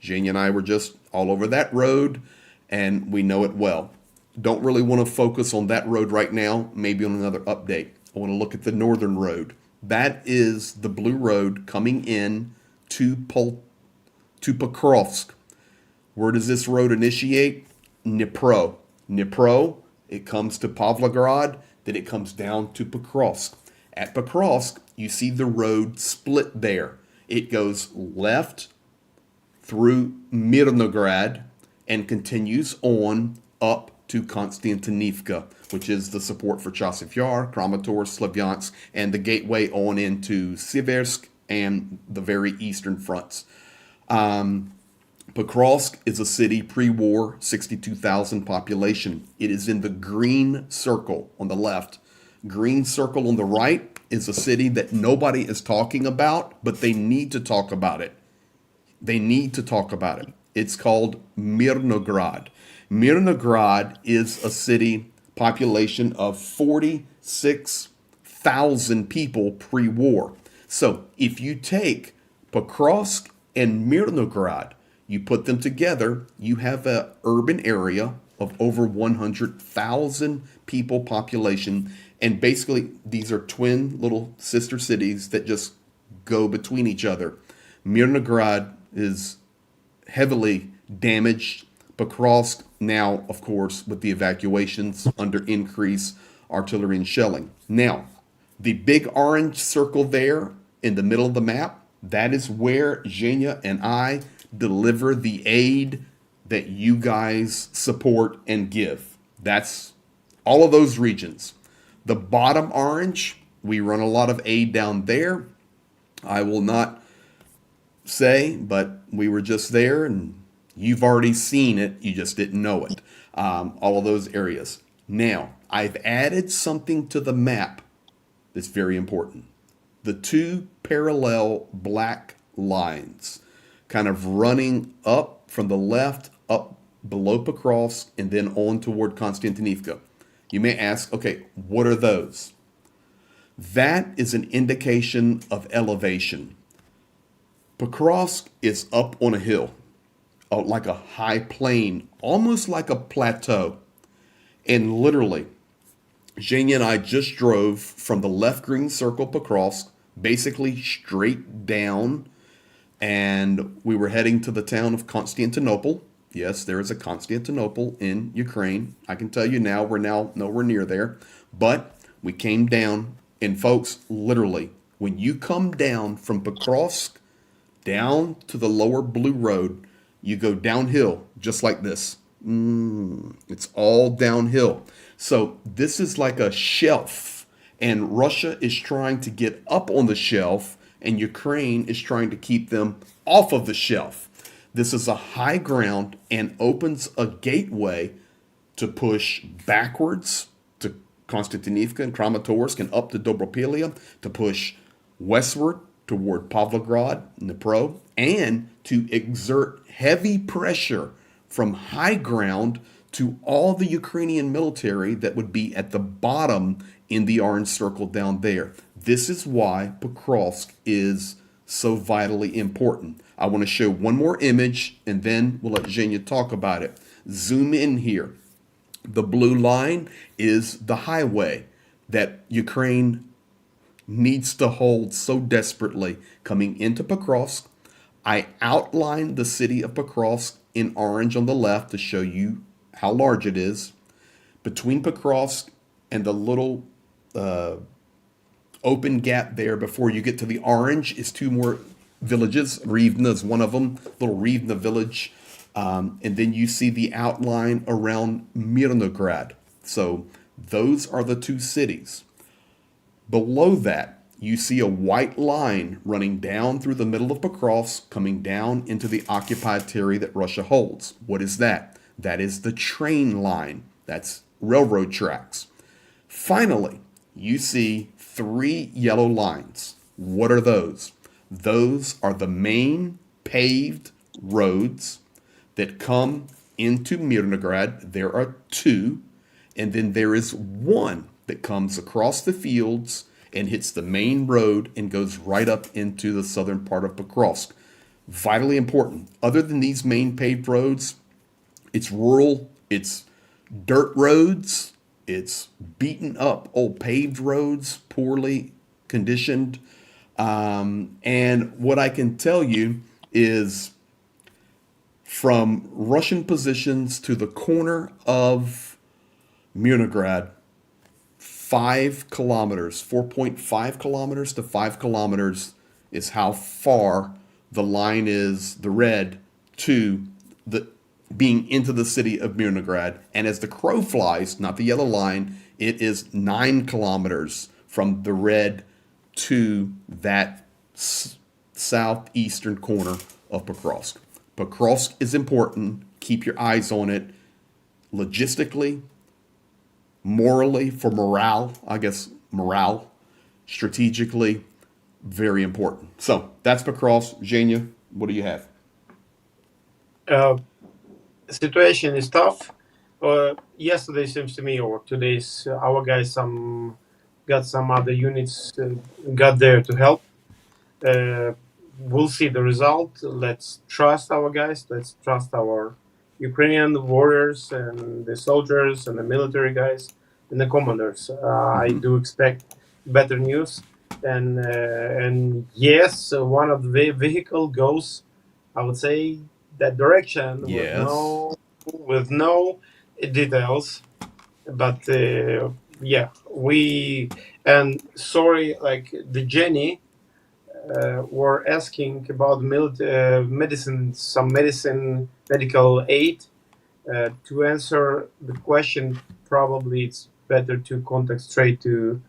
Zhenya and I were just all over that road, and we know it well. Don't really want to focus on that road right now, maybe on another update. I want to look at the northern road. That is the blue road coming in to Pokrovsk. Where does this road initiate? Dnipro. Dnipro, it comes to Pavlograd, then it comes down to Pokrovsk. At Pokrovsk, you see the road split there. It goes left through Mirnograd and continues on up to Konstantinivka, which is the support for Chasiv Yar, Kramatorsk, Slavyansk, and the gateway on into Siversk and the very eastern fronts. Pokrovsk is a city pre-war, 62,000 population. It is in the green circle on the left. Green circle on the right is a city that nobody is talking about, but they need to talk about it. They need to talk about it. It's called Mirnograd. Mirnograd is a city population of 46,000 people pre-war. So if you take Pokrovsk and Mirnograd, you put them together, you have an urban area of over 100,000 people population. And basically, these are twin little sister cities that just go between each other. Mirnograd is heavily damaged. Pokrovsk now, of course, with the evacuations under increased artillery and shelling. Now, the big orange circle there in the middle of the map, that is where Zhenya and I deliver the aid that you guys support and give. That's all of those regions. The bottom orange, we run a lot of aid down there. I will not say, but we were just there and you've already seen it. You just didn't know it. All of those areas. Now, I've added something to the map that's very important. The 2 parallel black lines kind of running up from the left, up below Pokrovsk, and then on toward Konstantinivka. You may ask, okay, what are those? That is an indication of elevation. Pokrovsk is up on a hill, like a high plain, almost like a plateau. And literally, Zhenya and I just drove from the left green circle, Pokrovsk, basically straight down, and we were heading to the town of Constantinople. Yes, there is a Constantinople in Ukraine. I can tell you now, we're now nowhere near there. But we came down, and folks, literally, when you come down from Pokrovsk down to the lower blue road, you go downhill just like this. It's all downhill. So this is like a shelf, and Russia is trying to get up on the shelf, and Ukraine is trying to keep them off of the shelf. This is a high ground and opens a gateway to push backwards to Konstantinivka and Kramatorsk and up to Dobropilia, to push westward toward Pavlograd, Dnipro, and to exert heavy pressure from high ground to all the Ukrainian military that would be at the bottom in the orange circle down there. This is why Pokrovsk is so vitally important. I want to show one more image, and then we'll let Zhenya talk about it. Zoom in here. The blue line is the highway that Ukraine needs to hold so desperately coming into Pokrovsk. I outlined the city of Pokrovsk in orange on the left to show you how large it is. Between Pokrovsk and the little open gap there before you get to the orange is 2 more villages. Rivna is one of them, little Rivna village. And then you see the outline around Mirnograd. So those are the 2 cities. Below that, you see a white line running down through the middle of Pokrovsk, coming down into the occupied territory that Russia holds. What is that? That is the train line. That's railroad tracks. Finally, you see 3 yellow lines. What are those? Those are the main paved roads that come into Mirnograd. There are 2, and then there is 1 that comes across the fields and hits the main road and goes right up into the southern part of Pokrovsk. Vitally important. Other than these main paved roads, it's rural, it's dirt roads, it's beaten up old paved roads, poorly conditioned. And what I can tell you is from Russian positions to the corner of Mirnograd, 5 kilometers, 4.5 kilometers to 5 kilometers is how far the line is, the red, to the being into the city of Mirnograd. And as the crow flies, not the yellow line, it is 9 kilometers from the red to that southeastern corner of Pokrovsk. Pokrovsk is important. Keep your eyes on it. Logistically, morally, for morale, strategically, very important. So that's Pokrovsk. Zhenya, what do you have? Situation is tough. Yesterday seems to me, or today's, our guys got some other units got there to help. We'll see the result. Let's trust our guys. Let's trust our Ukrainian warriors and the soldiers and the military guys and the commanders. I do expect better news. And yes, one of the vehicle goes, I would say, that direction Yes. with no details. But yeah, sorry, like the Jenny were asking about medicine, some medical aid. To answer the question, probably it's better to contact straight to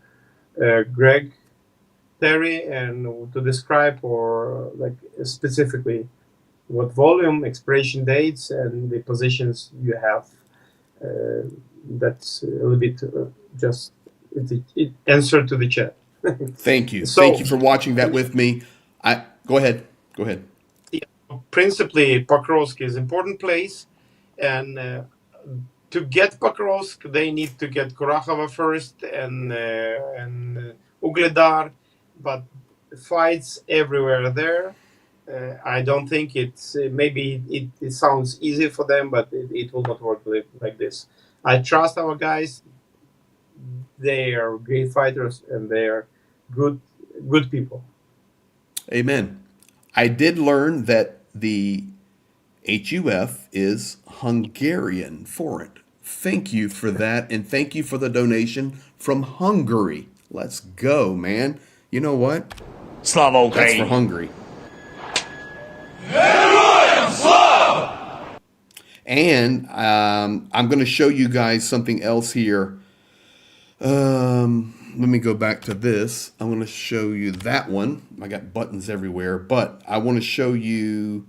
Greg Terry and to describe or like specifically what volume, expiration dates, and the positions you have. That's a little bit just it answer to the chat. Thank you. So- Thank you for watching that with me. Go ahead. Principally, Pokrovsk is important place, and to get Pokrovsk, they need to get Kurakhova first and Ugledar, but fights everywhere there. I don't think it's maybe it sounds easy for them, but it will not work like this. I trust our guys. They are great fighters and they are good people. Amen. I did learn that the HUF is Hungarian for it. Thank you for that, and thank you for the donation from Hungary. Let's go, man. You know what? Slava That's for Ukraini! Hungary. And I'm going to show you guys something else here. Let me go back to this. I want to show you that one. I got buttons everywhere, but I want to show you.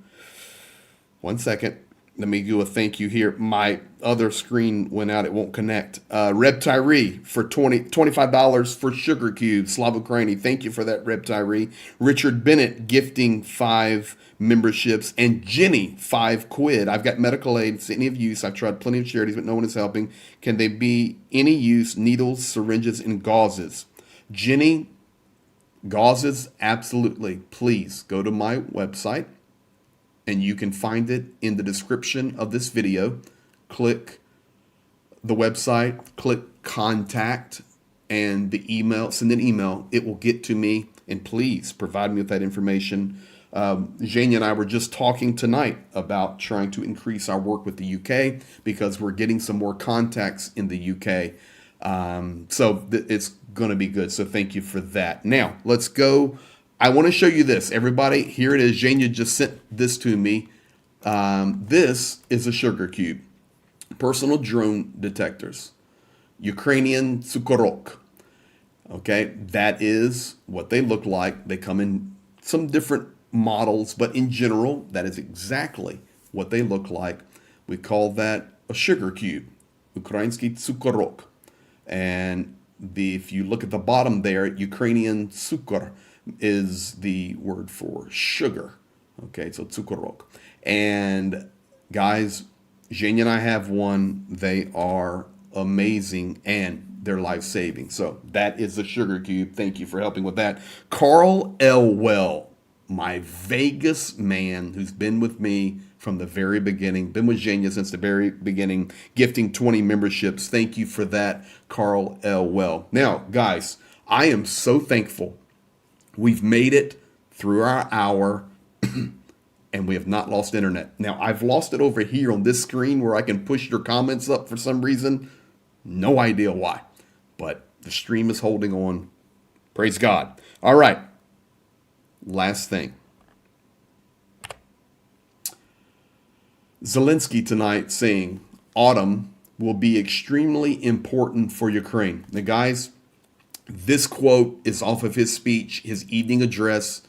One second. Let me do a thank you here. My other screen went out. It won't connect. Reb Tyree for $25 for Sugar Cube. Slava Ukraini. Thank you for that, Reb Tyree. Richard Bennett gifting 5 memberships. And Jenny, 5 quid. I've got medical aid. It's any of use. I've tried plenty of charities, but no one is helping. Can they be any use? Needles, syringes, and gauzes. Jenny, gauzes, absolutely. Please go to my website. And you can find it in the description of this video. Click the website, click contact, and the email, send an email. It will get to me, and please provide me with that information. Zhenya and I were just talking tonight about trying to increase our work with the UK because we're getting some more contacts in the UK. So it's going to be good. So thank you for that. Now, let's go. I want to show you this. Everybody, here it is. Zhenya just sent this to me. This is a sugar cube. Personal drone detectors. Ukrainian Sukorok. Okay, that is what they look like. They come in some different models, but in general, that is exactly what they look like. We call that a sugar cube. Ukrainsky Sukorok. And if you look at the bottom there, Ukrainian cukor is the word for sugar. Okay, so cukorok. And guys, Zhenya and I have one. They are amazing and they're life saving. So that is the sugar cube. Thank you for helping with that. Carl Elwell, my Vegas man who's been with me from the very beginning, been with Zhenya since the very beginning, gifting 20 memberships. Thank you for that, Carl Elwell. Now, guys, I am so thankful we've made it through our hour and we have not lost internet. Now, I've lost it over here on this screen where I can push your comments up for some reason. No idea why, but the stream is holding on. Praise God. All right. Last thing. Zelensky tonight saying autumn will be extremely important for Ukraine. Now, guys, this quote is off of his speech, his evening address,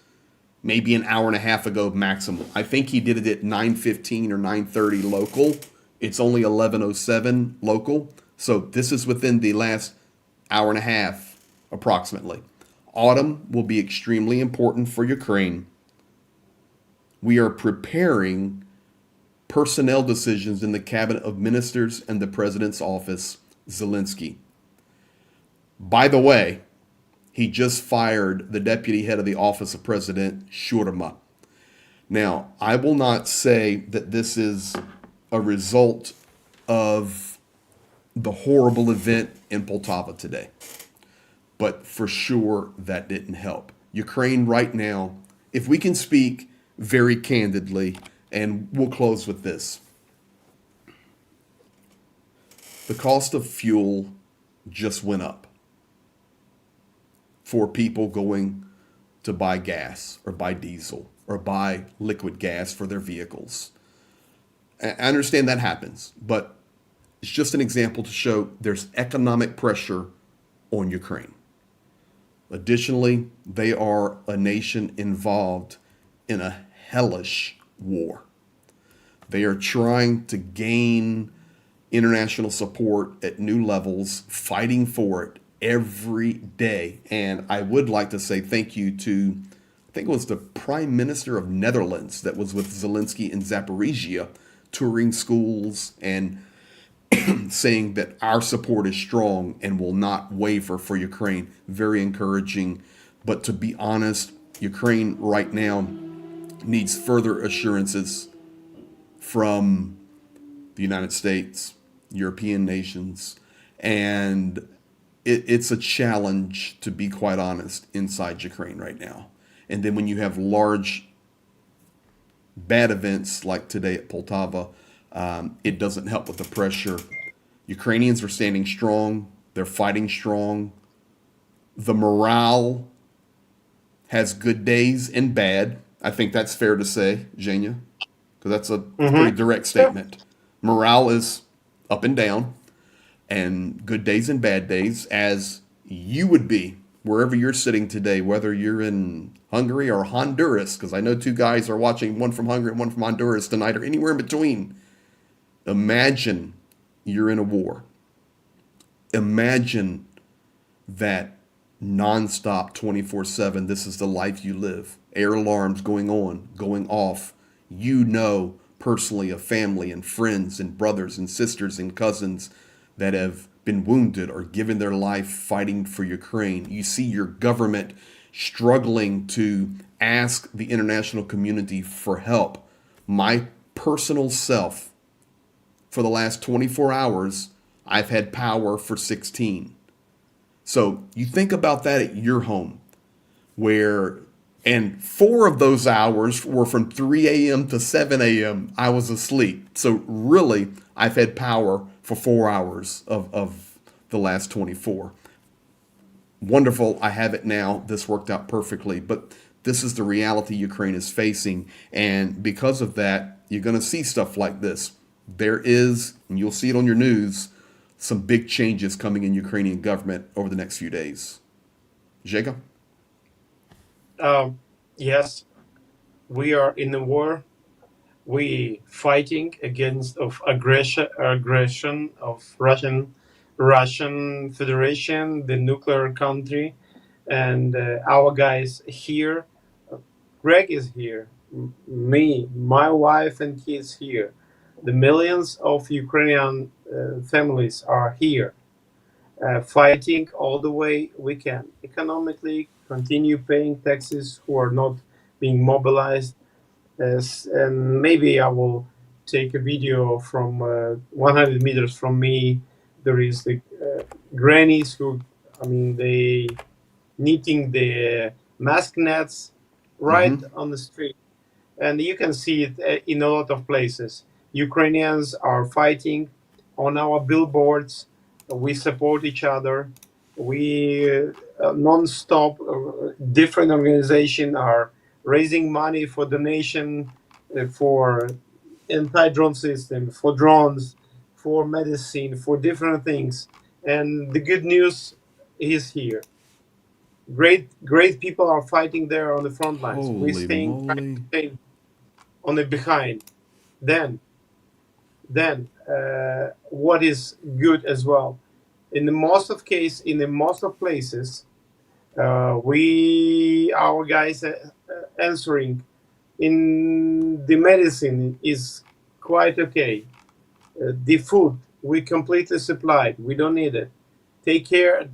maybe an hour and a half ago maximum. I think he did it at 9:15 or 9:30 local. It's only 11:07 local. So this is within the last hour and a half, approximately. Autumn will be extremely important for Ukraine. We are preparing personnel decisions in the cabinet of ministers and the president's office, Zelensky. By the way, he just fired the deputy head of the office of President Shurma. Now, I will not say that this is a result of the horrible event in Poltava today, but for sure that didn't help. Ukraine right now, if we can speak very candidly, and we'll close with this. The cost of fuel just went up for people going to buy gas or buy diesel or buy liquid gas for their vehicles. I understand that happens, but it's just an example to show there's economic pressure on Ukraine. Additionally, they are a nation involved in a hellish war. They are trying to gain international support at new levels, fighting for it every day. And I would like to say thank you to, I think it was the Prime Minister of Netherlands that was with Zelensky in Zaporizhia, touring schools and saying that our support is strong and will not waver for Ukraine. Very encouraging. But to be honest, Ukraine right now needs further assurances from the United States, European nations, and it's a challenge, to be quite honest, inside Ukraine right now. And then when you have large bad events like today at Poltava, it doesn't help with the pressure. Ukrainians are standing strong. They're fighting strong. The morale has good days and bad. I think that's fair to say, Zhenya, because that's a pretty direct statement. Morale is up and down, and good days and bad days, as you would be wherever you're sitting today, whether you're in Hungary or Honduras, because I know two guys are watching, one from Hungary and one from Honduras tonight, or anywhere in between. Imagine you're in a war. Imagine that nonstop 24/7, this is the life you live. Air alarms going on, going off. You know personally of family and friends and brothers and sisters and cousins that have been wounded or given their life fighting for Ukraine. You see your government struggling to ask the international community for help. My personal self, for the last 24 hours, I've had power for 16. So you think about that at your home, and 4 of those hours were from 3 a.m. to 7 a.m. I was asleep. So really, I've had power for 4 hours of the last 24. Wonderful, I have it now. This worked out perfectly. But this is the reality Ukraine is facing. And because of that, you're going to see stuff like this. There is, and you'll see it on your news, some big changes coming in Ukrainian government over the next few days. Jacob? Yes, we are in a war. We fighting against of aggression of Russian Federation, the nuclear country, and our guys here. Greg is here. Me, my wife, and kids here. The millions of Ukrainian families are here, fighting all the way we can. Economically, continue paying taxes who are not being mobilized. And maybe I will take a video from 100 meters from me. There is the grannies who, I mean, they knitting the mask nets right on the street, and you can see it in a lot of places. Ukrainians are fighting on our billboards. We support each other. We non-stop. Different organizations are raising money for donation for anti-drone system, for drones, for medicine, for different things. And the good news is here. Great people are fighting there on the front lines. We're Holy staying, trying moly. to stay on the behind. Then, what is good as well? In the most of places, our guys answering in the medicine is quite okay. The food we completely supplied. We don't need it. Take care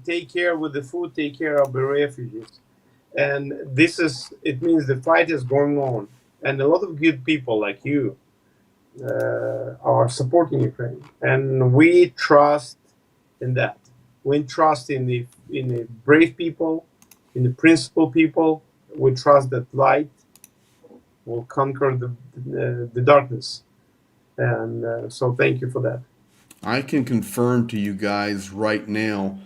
with the food. Take care of the refugees. And it means the fight is going on, and a lot of good people like you are supporting Ukraine, and we trust in that. We trust in the brave people, in the principled people. We trust that light will conquer the darkness, and so thank you for that. I can confirm to you guys right now,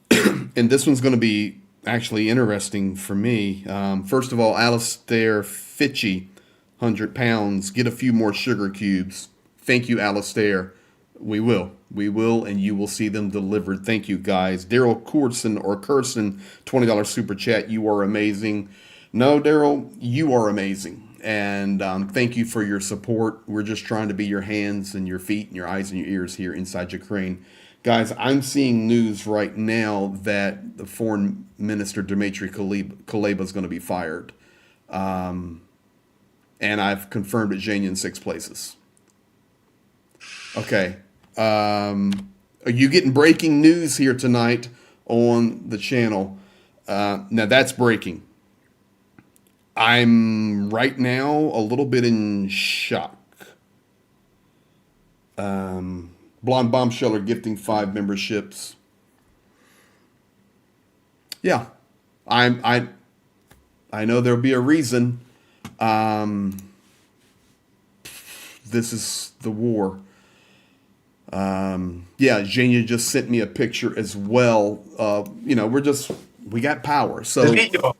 and this one's going to be actually interesting for me. First of all, Alistair Fitchy, 100 pounds. Get a few more sugar cubes. Thank you, Alistair. We will, and you will see them delivered. Thank you, guys. Daryl Kurson, $20 super chat. You are amazing. No, Daryl, you are amazing. And thank you for your support. We're just trying to be your hands and your feet and your eyes and your ears here inside Ukraine. Guys, I'm seeing news right now that the foreign minister, Dmitry Kuleba, is going to be fired. And I've confirmed it, Zhenya, in 6 places. Okay. Are you getting breaking news here tonight on the channel? Now, that's breaking. I'm right now a little bit in shock. Blonde Bombsheller gifting 5 memberships. Yeah, I know there'll be a reason. This is the war. Yeah, Zhenya just sent me a picture as well. We got power. So The video.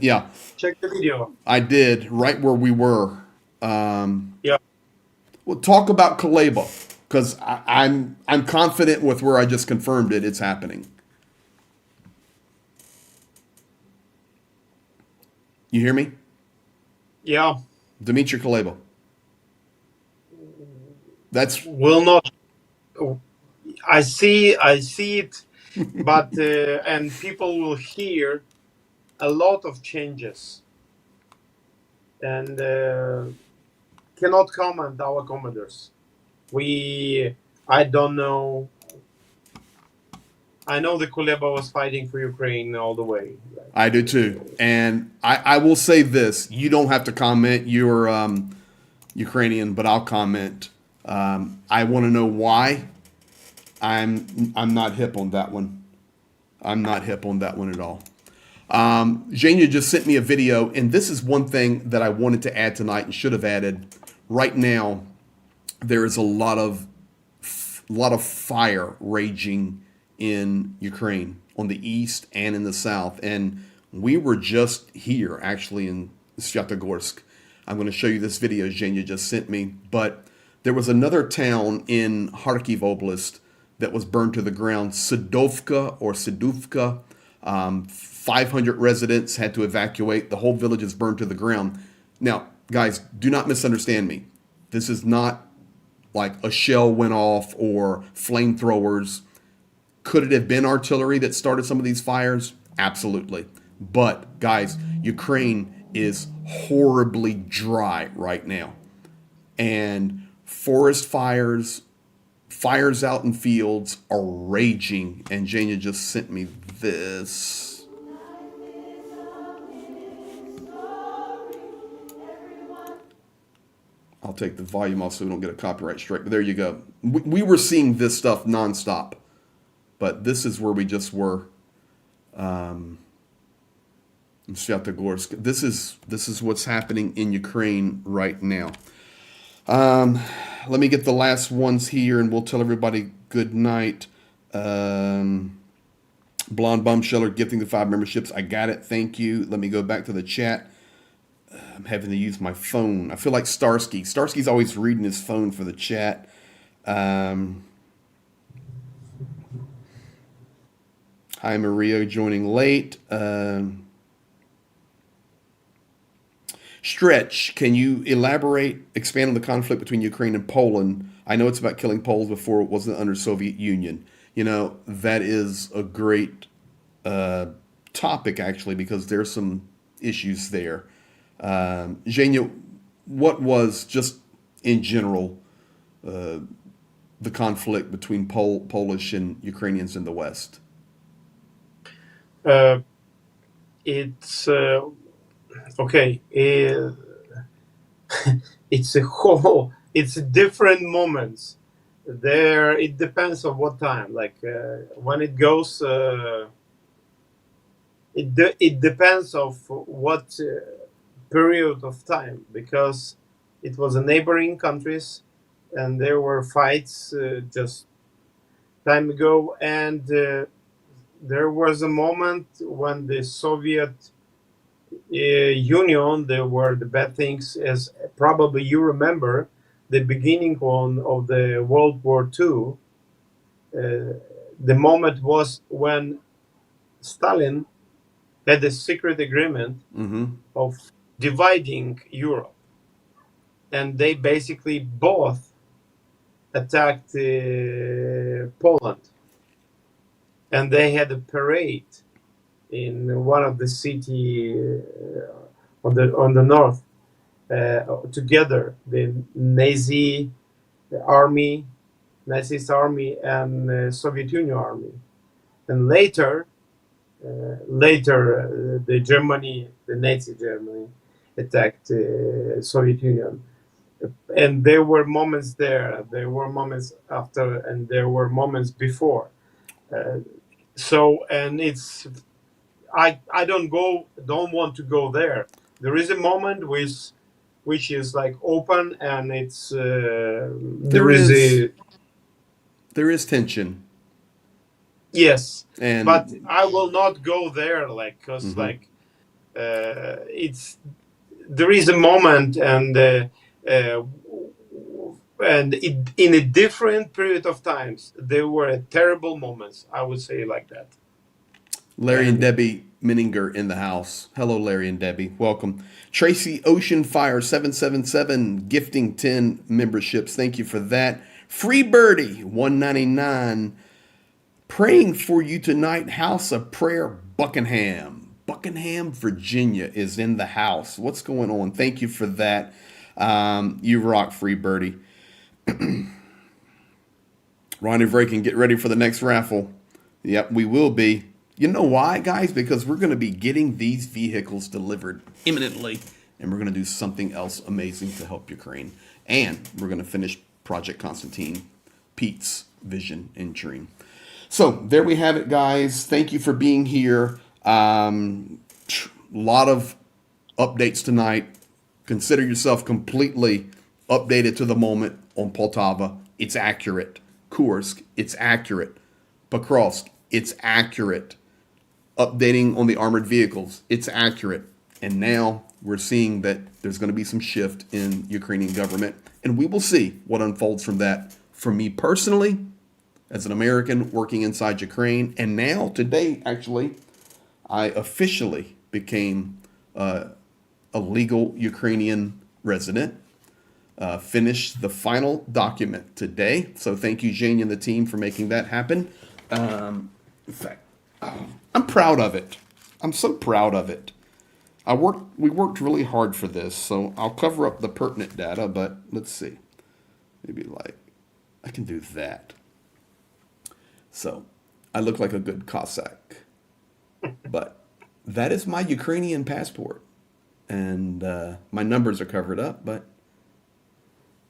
yeah, Check the video. I did right where we were. Yeah. Well, talk about Kuleba, because I'm confident with where I just confirmed it. It's happening. You hear me? Yeah. Dmitry Kuleba. That's Will not. I see it, but and people will hear a lot of changes, and cannot comment our commanders. I don't know. I know the Kuleba was fighting for Ukraine all the way. I do too, and I will say this: you don't have to comment. You're Ukrainian, but I'll comment. I want to know why. I'm not hip on that one. I'm not hip on that one at all. Zhenya just sent me a video, and this is one thing that I wanted to add tonight and should have added. Right now, there is a lot of fire raging in Ukraine on the east and in the south, and we were just here actually in Svyatogorsk. I'm going to show you this video Zhenya just sent me, but there was another town in Kharkiv Oblast that was burned to the ground, Siduvka. 500 residents had to evacuate. The whole village is burned to the ground. Now, guys, do not misunderstand me. This is not like a shell went off or flamethrowers. Could it have been artillery that started some of these fires? Absolutely. But guys, Ukraine is horribly dry right now. And forest fires, fires out in fields are raging. And Jania just sent me this. I'll take the volume off so we don't get a copyright strike. But there you go. We were seeing this stuff nonstop. But this is where we just were. Svyatogorsk. This is what's happening in Ukraine right now. Let me get the last ones here, and we'll tell everybody good night. Blonde Bumsheller gifting the 5 memberships. I got it. Thank you. Let me go back to the chat. I'm having to use my phone. I feel like Starsky. Starsky's always reading his phone for the chat. Hi, Maria, joining late. Stretch, can you expand on the conflict between Ukraine and Poland? I know it's about killing Poles before it wasn't under Soviet Union. You know, that is a great topic, actually, because there's some issues there. Zhenya, what was, just in general, the conflict between Polish and Ukrainians in the West? It's okay. It's a whole. It's different moments. There, it depends on what time. Like when it goes, it depends of what period of time, because it was a neighboring countries, and there were fights just time ago, and there was a moment when the Soviet Union, there were the bad things, as probably you remember, the beginning of the World War II. The moment was when Stalin had a secret agreement of dividing Europe, and they basically both attacked Poland, and they had a parade in one of the city on the north, together, the Nazist army and Soviet Union army, and later the Nazi Germany attacked Soviet Union, and there were moments there were moments after, and there were moments before. And it's I don't want to go there. There is a moment which is like open, and it's there is tension. Yes, and but I will not go there, like, because it's there is a moment, and in a different period of times there were terrible moments. I would say like that. Larry and Debbie Menninger in the house. Hello, Larry and Debbie. Welcome. Tracy Oceanfire 777 gifting 10 memberships. Thank you for that. Free Birdie 199 praying for you tonight. House of Prayer Buckingham, Virginia is in the house. What's going on? Thank you for that. You rock, Free Birdie. Ronnie Vraken, get ready for the next raffle. Yep, we will be. You know why, guys? Because we're going to be getting these vehicles delivered imminently, and we're going to do something else amazing to help Ukraine. And we're going to finish Project Konstantin, Pete's vision and dream. So there we have it, guys. Thank you for being here. Lot of updates tonight. Consider yourself completely updated to the moment on Poltava. It's accurate. Kursk, it's accurate. Pokrovsk, it's accurate. Updating on the armored vehicles, it's accurate. And now we're seeing that there's going to be some shift in Ukrainian government, and we will see what unfolds from that. For me personally, as an American working inside Ukraine, and now today, actually, I officially became a legal Ukrainian resident. finish the final document today. So thank you, Jane and the team, for making that happen. In fact, I'm proud of it. I'm so proud of it. We worked really hard for this, so I'll cover up the pertinent data, but let's see. Maybe like, I can do that. So I look like a good Cossack. But that is my Ukrainian passport. And my numbers are covered up, but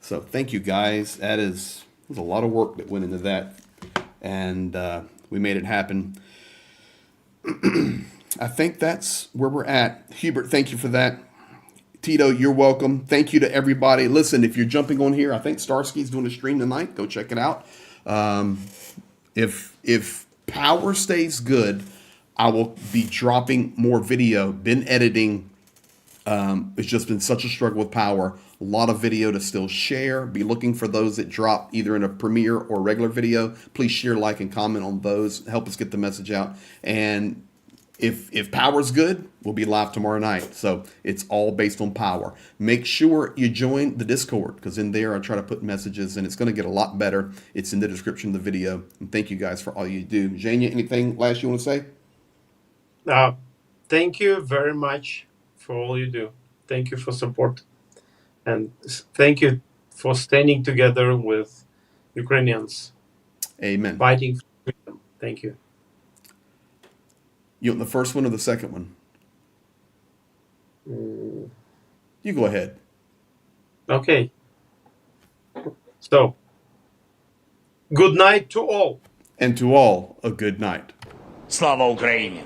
so thank you guys. There's a lot of work that went into that. And we made it happen. I think that's where we're at. Hubert, thank you for that. Tito, you're welcome. Thank you to everybody. Listen, if you're jumping on here, I think Starsky's doing a stream tonight. Go check it out. If power stays good, I will be dropping more video. Been editing. It's just been such a struggle with power. A lot of video to still share. Be looking for those that drop either in a premiere or regular video. Please share, like, and comment on those. Help us get the message out. And if power's good, we'll be live tomorrow night. So it's all based on power. Make sure you join the Discord, because in there I try to put messages, and it's going to get a lot better. It's in the description of the video. And thank you guys for all you do. Zhenya, anything last you want to say? Thank you very much for all you do. Thank you for support. And thank you for standing together with Ukrainians. Amen. Fighting for freedom. Thank you. You want the first one or the second one? You go ahead. Okay. So, good night to all. And to all, a good night. Слава Україні!